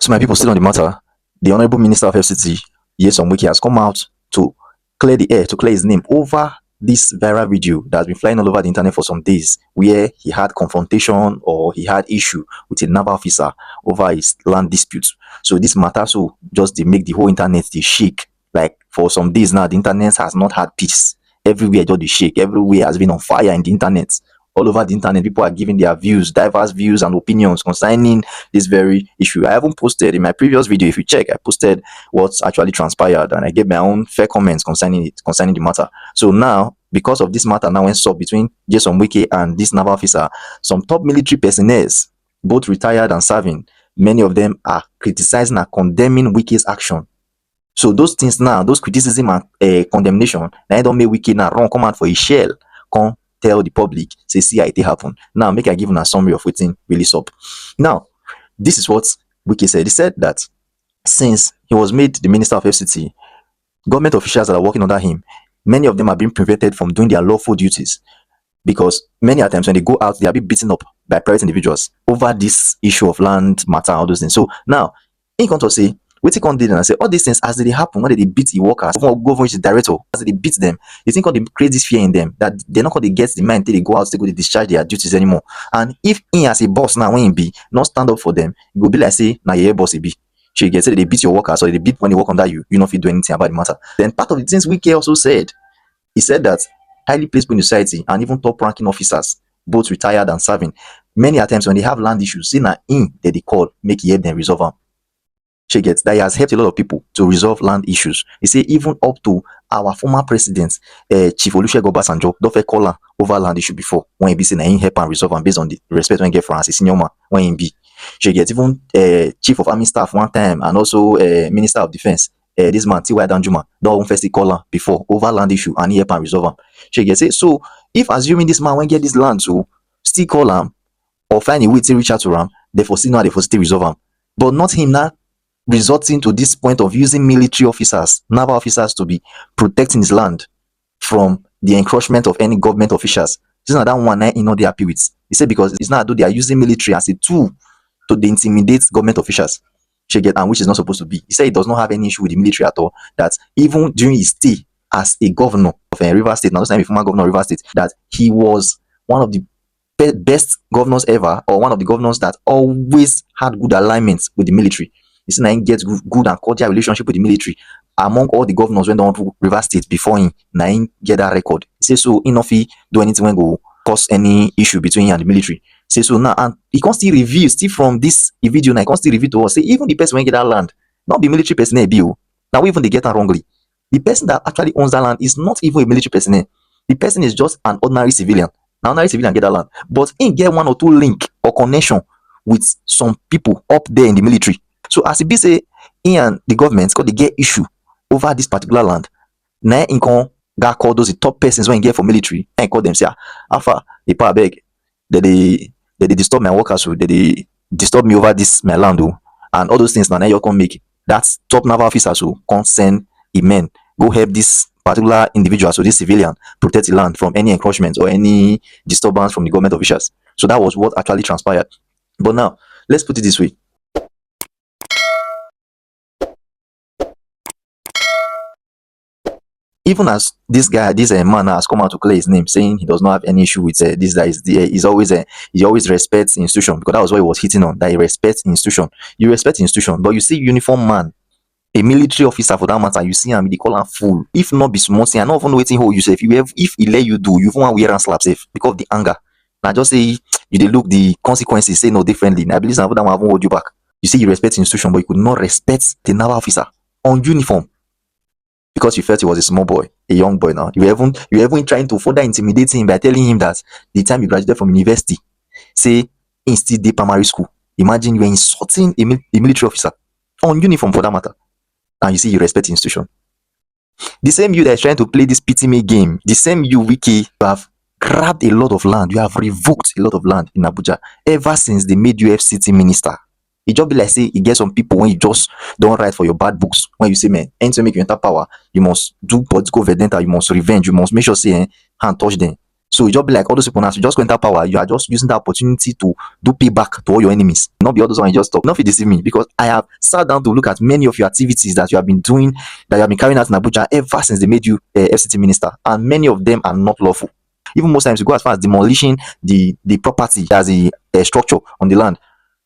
So my people, still on the matter, the Honorable Minister of FCT, Nyesom Wike, has come out to clear the air, to clear his name over this viral video that has been flying all over the internet for some days, where he had confrontation or he had issue with a naval officer over his land disputes. So this matter so just they make the whole internet they shake. Like for some days now, the internet has not had peace. Everywhere just they shake. Everywhere has been on fire in the internet. All over the internet, people are giving their views, diverse views and opinions concerning this very issue. I haven't posted in my previous video. If you check, I posted what's actually transpired and I gave my own fair comments concerning it, concerning the matter. So now, because of this matter now went up between Nyesom Wike and this naval officer, some top military personnel, both retired and serving, many of them are criticizing and condemning Wike's action. So those things now, those criticism and condemnation, now don't make Wike now run come out for a shell, come tell the public, say see how it happen. Now make I give a summary of what's really up. Now, this is what Wike said. He said that since he was made the Minister of FCT, government officials that are working under him, many of them are being prevented from doing their lawful duties because many times when they go out, they are being beaten up by private individuals over this issue of land matter, all those things. So now, in country say, wetin come dey and say all these things as they happen when they beat the workers, go for the director, as they beat them, you think they create this fear in them that they're not going to get the mind till they go out, they go to discharge their duties anymore. And if he as a boss now when he be not stand up for them, it go be like say now your boss he be. She get say they beat your workers or they beat when they work under you, you not fit do anything about the matter. Then part of the things Wike also said, he said that highly placed in the society and even top ranking officers, both retired and serving, many times when they have land issues, see now in that they call make help them resolve them. She gets that he has helped a lot of people to resolve land issues. He say even up to our former president, Chief Olusegun Obasanjo, don't call her over land issue before when he be saying he help and resolve and based on the respect when he get from as a senior man when he be. She gets even Chief of Army Staff one time and also Minister of Defense. This man T.Y. Danjuma don't first call her before over land issue and he help and resolve them. She gets it. So if assuming this man when get this land so still call him or find a way to reach out to him, therefore see now they still resolve him, but not him now resorting to this point of using military officers, naval officers to be protecting his land from the encroachment of any government officials. This is not that one I know they happy with. He said because it's not though they are using military as a tool to intimidate government officials. She get and which is not supposed to be. He said he does not have any issue with the military at all. That even during his stay as a governor of a River State, now this time a former governor of River State, that he was one of the best governors ever, or one of the governors that always had good alignments with the military. He now gets good and cordial relationship with the military among all the governors when they want to River State before him. Now he get that record. He says so enough he do anything when go cause any issue between him and the military. Say so now and he can still reveal still from this video now he can still reveal to us say even the person when get that land, not the military personnel be now even they get that wrongly. The person that actually owns that land is not even a military personnel. The person is just an ordinary civilian. Now ordinary civilian get that land, but he get one or two link or connection with some people up there in the military. So as it be say, he and the government got to get issue over this particular land. Now in can call those the top persons when you get for military and call them say, Alpha, the power beg, they disturb my workers, so they disturb me over this my land, and all those things now you can make that's top naval officers who can send a men go help this particular individual, so this civilian protect the land from any encroachment or any disturbance from the government officials. So that was what actually transpired. But now let's put it this way. Even as this guy, this man has come out to clear his name, saying he does not have any issue with this guy. He always respects institution, because that was what he was hitting on. That he respects institution. You respect institution, but you see uniform man, a military officer for that matter, you see him, they call him fool. If not be small, I not even waiting hold you say if he let you do, you want wear and slap safe because of the anger. Now just say you they look the consequences, say no differently. Now I believe that one won't hold you back. You see you respect institution, but you could not respect the naval officer on uniform, because you felt he was a small boy, a young boy. Now you even trying to further intimidate him by telling him that the time you graduated from university, say in still day primary school. Imagine you are insulting a military officer on uniform for that matter. And you see you respect the institution. The same you that is trying to play this pity me game, the same you Wike, you have grabbed a lot of land, you have revoked a lot of land in Abuja ever since they made you FCT minister. It just be like say you get some people when you just don't write for your bad books. When you say, man, anytime make you enter power, you must do political vendetta, you must revenge, you must make sure say hand touch them. So it just be like all those people now, so just go enter power. You are just using that opportunity to do payback to all your enemies. Not be all those ones you just talk. Not fit deceive me, because I have sat down to look at many of your activities that you have been doing, that you have been carrying out in Abuja ever since they made you FCT minister, and many of them are not lawful. Even most times you go as far as demolishing the property as a structure on the land,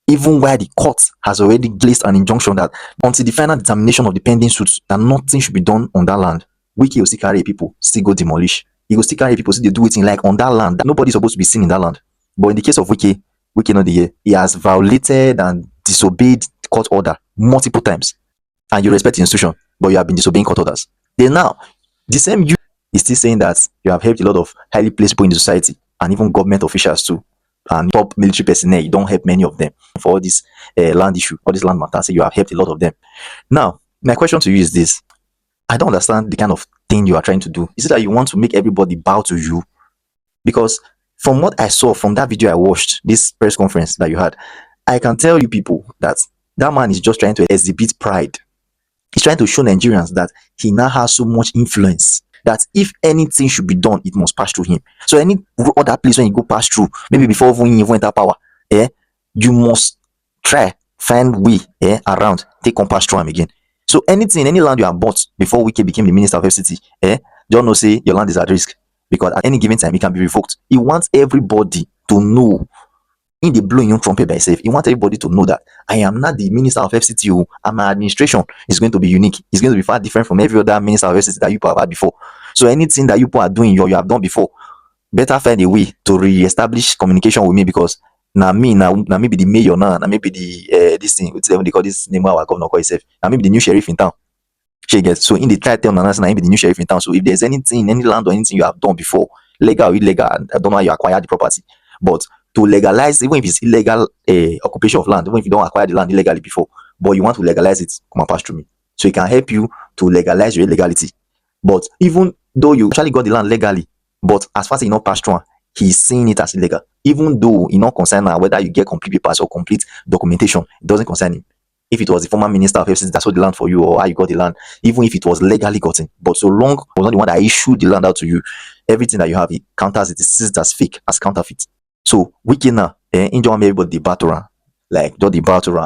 even where the court has already placed an injunction that until the final determination of the pending suits, that nothing should be done on that land. Wike will still carry people, still go demolish. He will still carry people, still they do it in like on that land that nobody's supposed to be seen in that land. But in the case of Wike not the year, he has violated and disobeyed court order multiple times. And you respect the institution, but you have been disobeying court orders. Then now, the same you is still saying that you have helped a lot of highly placed people in the society and even government officials too, and top military personnel. You don't help many of them for all this land issue, all this land matter. So you have helped a lot of them. Now, my question to you is this: I don't understand the kind of thing you are trying to do. Is it that you want to make everybody bow to you? Because from what I saw from that video I watched, this press conference that you had, I can tell you people that that man is just trying to exhibit pride. He's trying to show Nigerians that he now has so much influence that if anything should be done, it must pass through him. So any other place when you go pass through, maybe before you even enter power, you must try find way around, take on pass through him again. So anything, any land you have bought before Wike became the minister of FCT, don't know say your land is at risk, because at any given time it can be revoked. He wants everybody to know, in the blowing trumpet by himself, he wants everybody to know that I am not the minister of FCT, and my administration is going to be unique. It's going to be far different from every other minister of FCT that you have had before. So anything that you are doing, you have done before, better find a way to re-establish communication with me, because now me maybe the mayor now, maybe the this thing, which they call this name our governor call himself, now maybe the new sheriff in town. She gets so in the title now maybe the new sheriff in town. So if there's anything, any land or anything you have done before, legal or illegal, I don't know how you acquired the property, but to legalize, even if it's illegal occupation of land, even if you don't acquire the land illegally before, but you want to legalize it, come and pass through me. So it can help you to legalize your illegality. But even though you actually got the land legally, but as far as you not pass through, he's seeing it as illegal. Even though he not concerned now whether you get complete papers or complete documentation, it doesn't concern him. If it was the former minister of FCT that sold the land for you, or how you got the land, even if it was legally gotten, but so long was not the one that issued the land out to you, everything that you have, it counters it, it sees it as fake, as counterfeit. So Wike now, enjoy everybody the battle, like just the battle.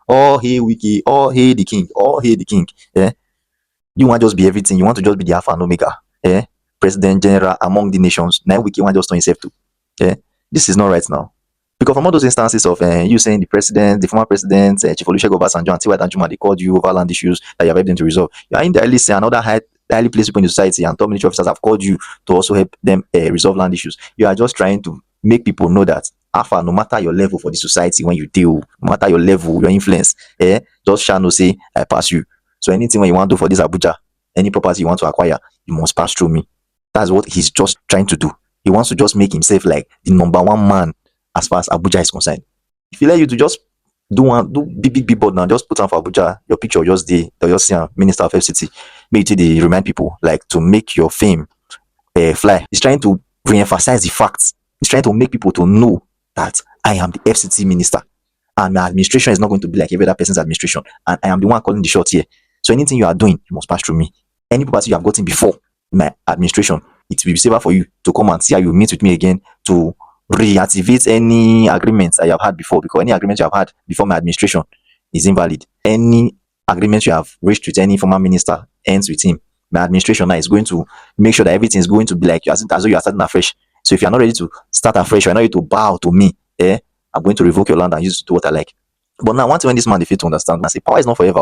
Oh hey Wike, oh hey the king, oh hey the king. You want to just be everything. You want to just be the alpha and omega, president general among the nations. Now Wike want just turn himself to. This is not right now. Because from all those instances of you saying the president, the former president, Chief Olusegun Obasanjo, and Tiwa Danjuma, they called you over land issues that you have helped them to resolve. You are indirectly saying another highly placed people in the society and top military officers have called you to also help them resolve land issues. You are just trying to make people know that alpha, no matter your level for the society, when you deal, no matter your level, your influence, just shall not say I pass you. So anything when you want to do for this Abuja, any property you want to acquire, you must pass through me. That's what he's just trying to do. He wants to just make himself like the number one man as far as Abuja is concerned. If he let you to just do big board now, just put on for Abuja, your picture just there, they'll just see minister of FCT. Maybe they remind people, like, to make your fame fly. He's trying to re-emphasize the facts. He's trying to make people to know that I am the FCT minister, and my administration is not going to be like every other person's administration, and I am the one calling the shots here. So anything you are doing, you must pass through me. Any property you have gotten before my administration, it will be safer for you to come and see how you meet with me again to reactivate any agreements I have had before, because any agreement you have had before my administration is invalid. Any agreement you have reached with any former minister ends with him. My administration now is going to make sure that everything is going to be like as though you are starting afresh. So if you are not ready to start afresh, you are not ready to bow to me, I'm going to revoke your land and use it to do what I like. But now, once when this man defeat to understand, I say power is not forever.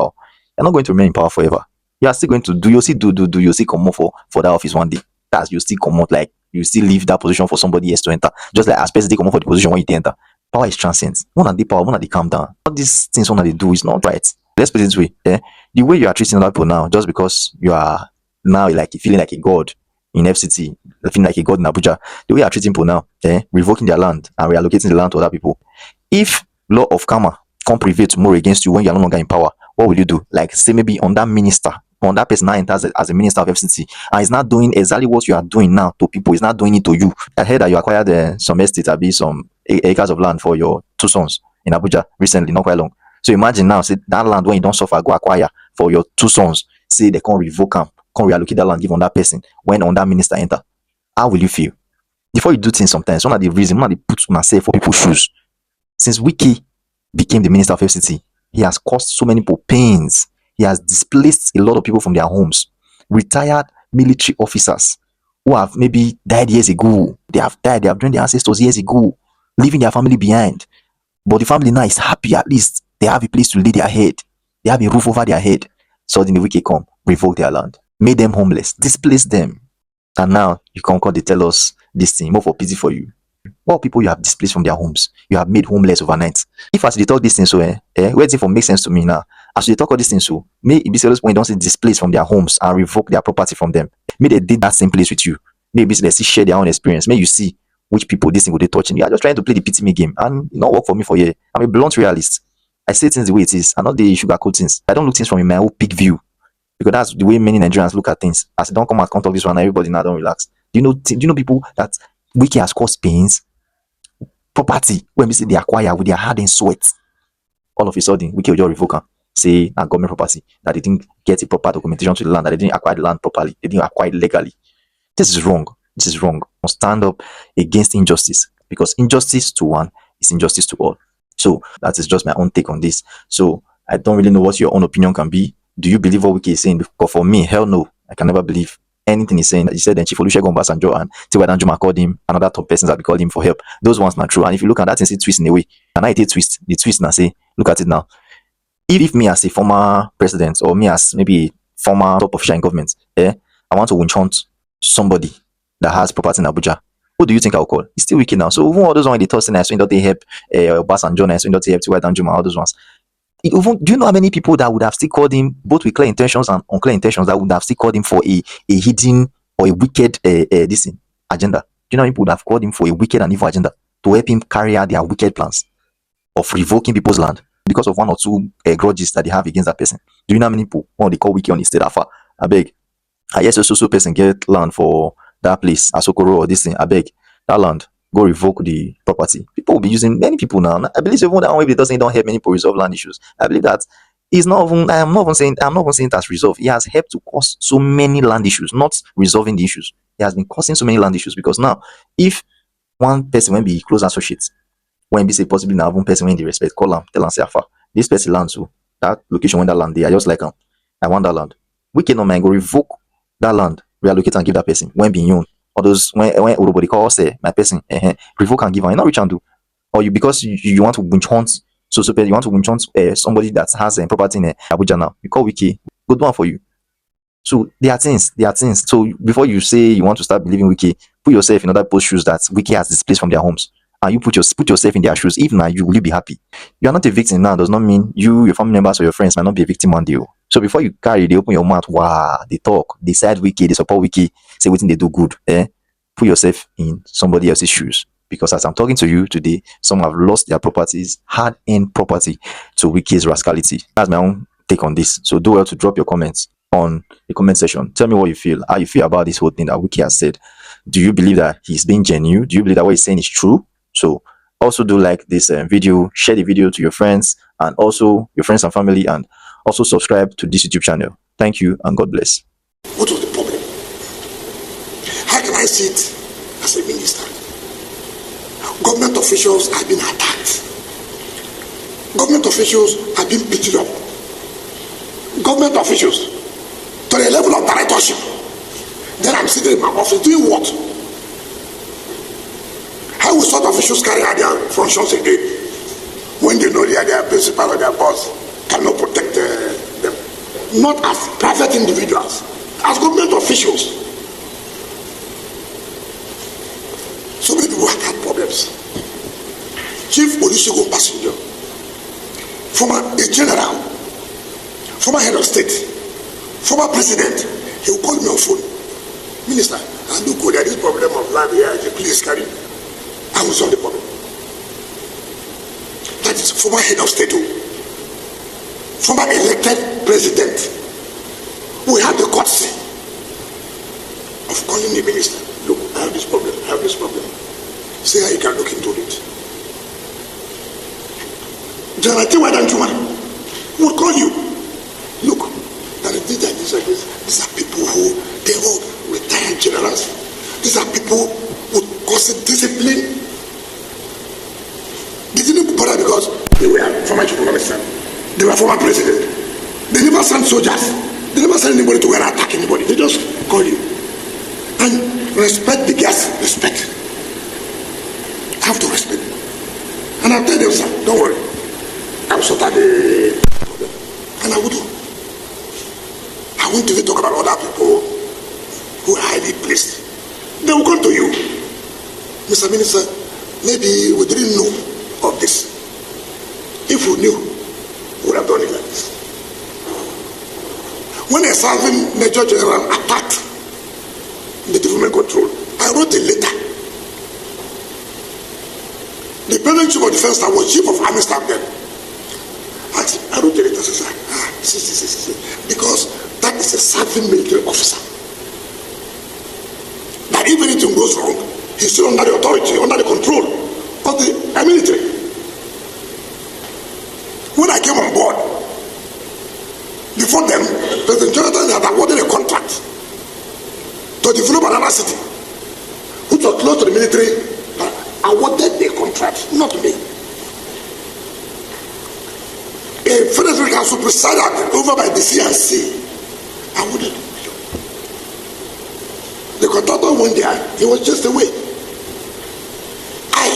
You're not going to remain in power forever. You are still going to do, you still do, you still come out for that office one day. That's you still come out, like you still leave that position for somebody else to enter. Just like as person they come out for the position when you enter. Power is transient. One of the power, one of the calm down. All these things one of they do is not right. Let's put it this way. The way you are treating other people now, just because you are now like feeling like a god in FCT, feeling like a god in Abuja, the way you are treating people now, revoking their land and reallocating the land to other people. If law of karma come prevail tomorrow against you when you are no longer in power, what will you do? Like say maybe on that minister, on that person now enters as a minister of FCT and is not doing exactly what you are doing now to people, is not doing it to you. I heard that you acquired some estate, some acres of land for your two sons in Abuja recently, not quite long. So imagine now, say that land when you don't suffer, go acquire for your two sons, say they can't revoke them, can't reallocate that land, give on that person when on that minister enter. How will you feel? Before you do things sometimes, one of the reasons, one of the put myself for people's shoes. Since Wike became the Minister of FCT, he has caused so many people pains. He has displaced a lot of people from their homes. Retired military officers who have maybe died years ago. They have died, they have joined their ancestors years ago, leaving their family behind. But the family now is happy, at least they have a place to lay their head. They have a roof over their head. Suddenly Wike come, revoke their land, made them homeless, displaced them. And now you come they tell us this thing, more for pity for you. What people you have displaced from their homes, you have made homeless overnight. If as they talk this thing so waiting for make sense to me now. As they talk all this thing so, may it be serious when don't say displaced from their homes and revoke their property from them. May they did that same place with you. Maybe they see share their own experience. May you see which people this thing will they touching. You are just trying to play the pity me game and it not work for me for you. I'm a blunt realist. I say things the way it is. I'm not the sugarcoat things. I don't look things from my own peak view. Because that's the way many Nigerians look at things. As they don't come at count of this one, everybody now don't relax. Do you know people that Wike has caused pains? Property when we say they acquire with their hard and sweat, all of a sudden Wike will just revoke am, say na government property, that they didn't get a proper documentation to the land, that they didn't acquire the land properly, they didn't acquire it legally. This is wrong. This is wrong. We must stand up against injustice, because injustice to one is injustice to all. So that is just my own take on this. So I don't really know what your own opinion can be. Do you believe what Wike is saying? Because for me, hell no, I can never believe anything he's saying. He said then Chief Olusegun Obasanjo and Tiwa Danjuma called him, another top persons that be called him for help. Those ones not true. And if you look at that, it's twist in a way. And I did twist. The twist now say, look at it now. If me as a former president or me as maybe a former top official in government, I want to winch hunt somebody that has property in Abuja, who do you think I'll call? It's still Wike now. So even all those ones they thought saying so they help Obasanjo, so they help Tiwa Danjuma, all those ones. Even, do you know how many people that would have still called him, both with clear intentions and unclear intentions, that would have still called him for a hidden or a wicked this thing, agenda? Do you know how many people would have called him for a wicked and evil agenda to help him carry out their wicked plans of revoking people's land because of one or two grudges that they have against that person? Do you know how many people they call Wike on the state Alpha? I beg. I guess so person get land for that place, Asokoro or this thing. I beg that land. Go revoke the property. People will be using many people now. I believe even that way it doesn't don't help many people resolve land issues. I believe that is not even I'm not even saying it has resolved. He has helped to cause so many land issues, not resolving the issues. He has been causing so many land issues because now if one person when be close associates, when be say possibly now one person when they respect, call him, tell him say Afa, this person land so that location when that land there, I just like him. I want that land. We cannot mind go revoke that land, reallocate and give that person when being owned. Or those when everybody calls say my person revoke and give and not reach and do, or you because you want to winch hunt so you want to winch hunt somebody that has a property in Abuja now, you call Wike, good one for you. So there are things. So before you say you want to start believing Wike, put yourself in other people's shoes that Wike has displaced from their homes, and you put yourself in their shoes. If now you will you be happy? You are not a victim now. Does not mean you, your family members, or your friends might not be a victim one day. So before you carry, they open your mouth. Wow, they talk, they side Wike, they support Wike, say what they do good. Put yourself in somebody else's shoes. Because as I'm talking to you today, some have lost their properties, hard-earned property, to Wike's rascality. That's my own take on this. So do well to drop your comments on the comment section. Tell me what you feel, how you feel about this whole thing that Wike has said. Do you believe that he's being genuine? Do you believe that what he's saying is true? So also do like this video, share the video to your friends and also your friends and family, and also subscribe to this YouTube channel. Thank you and God bless. What was the problem? How can I see it as a minister? Government officials have been attacked. Government officials have been beaten up. Government officials to the level of directorship. Then I'm sitting in my office doing what? How will such officials carry out their functions again when they know they are their principal or their boss cannot protect them? Not as private individuals, as government officials. So many people have had problems. Chief Olusegun Obasanjo, former general, former head of state, former president, he will call me on phone. Minister, I do good at this problem of land here. Please carry. I will solve the problem. That is former head of state, former elected president. We have the courtesy of calling the minister. Look, I have this problem. See how you can look into it. General Tiwa Danjuma will call you. Look, that is these are people who they all retired generals. These are people with causes was a discipline. They didn't bother because they were former chief of officer. They were former president. They never sent soldiers. They never sent anybody to go and attack anybody. They just call you. And respect the guests. Respect. I have to respect. And I'll tell them, sir, don't worry. I'll sort out the problem. And I will do. I won't even talk about other people who are highly placed. They will come to you. Mr. Minister, maybe we didn't know of this. If we knew, we would have done it like this. When a serving Major General attacked the development control, I wrote a letter. The President Chief of Defense Staff was Chief of Army Staff then. I wrote a letter, sir, because that is a serving military officer. That if anything goes wrong, he's still under the authority, under the control of the military. When I came on board, before them, President Jonathan had awarded a contract to develop another city, which was close to the military. Awarded the contract, not me. A Federal Council presided over by the CNC. Awarded. The contractor went there, he was just away. I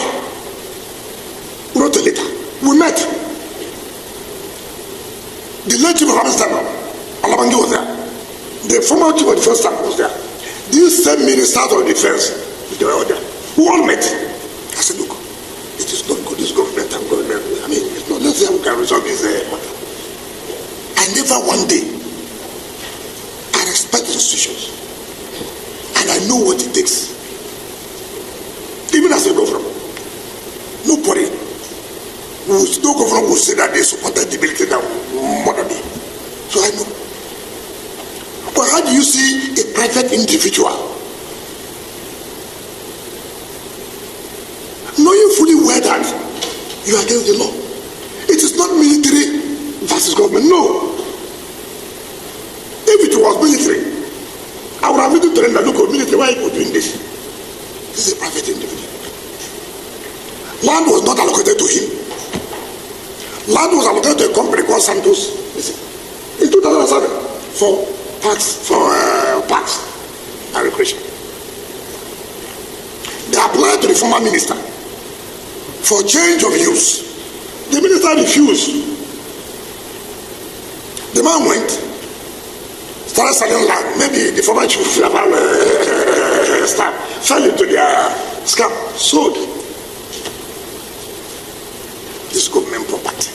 wrote a letter. We met. The late Chief of Army Staff, Alabangi, was there. The former Chief of Defense Staff was there. These same ministers of defense, they were all there. We all met. I said, look, it is not good, this government and government. I mean, it's not, let's see how we can resolve this matter. I never one day, I respect the institutions. And I know what it takes. Even as a governor, no governor will say that they supported the military now more than me. So I know. But how do you see a private individual knowing fully well that you are against the law? It is not military versus government. No. If it was military, I would have written to them that, look, military, why are you doing this? This is a private individual. Land was not allocated to him. Land was allocated to a company called Santos. In 2007, for parks and recreation. They applied to the former minister for change of use. The minister refused. The man went, started selling land. Maybe the former chief of staff fell into their scam, sold this government property.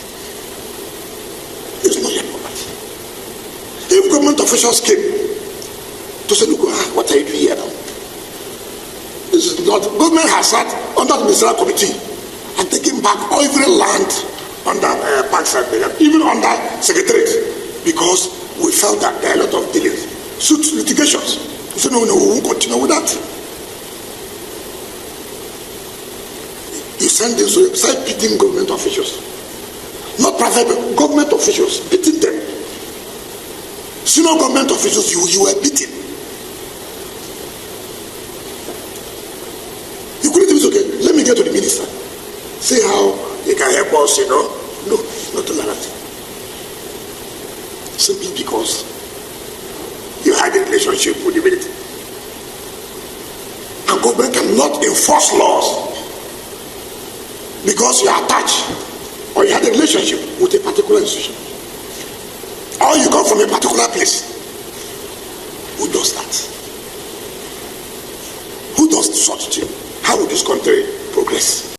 It's not your property. If government officials came to say, look, what are you doing here now? This is not, government has sat under the ministerial committee and taken back every land under parks and even under secretariat, because we felt that there are a lot of delays, suits, litigations. We said, no, we won't continue with that. You send them, so you start beating government officials. Not private, but government officials, beating them. Senior government officials, you were beaten. You couldn't even say, okay, let me get to the minister. See how he can help us, No, not to that. Simply because you had a relationship with the military. And government cannot enforce laws because you are attached or you had a relationship with a particular institution, or you come from a particular place. Who does that? Who does such thing? How will this country progress?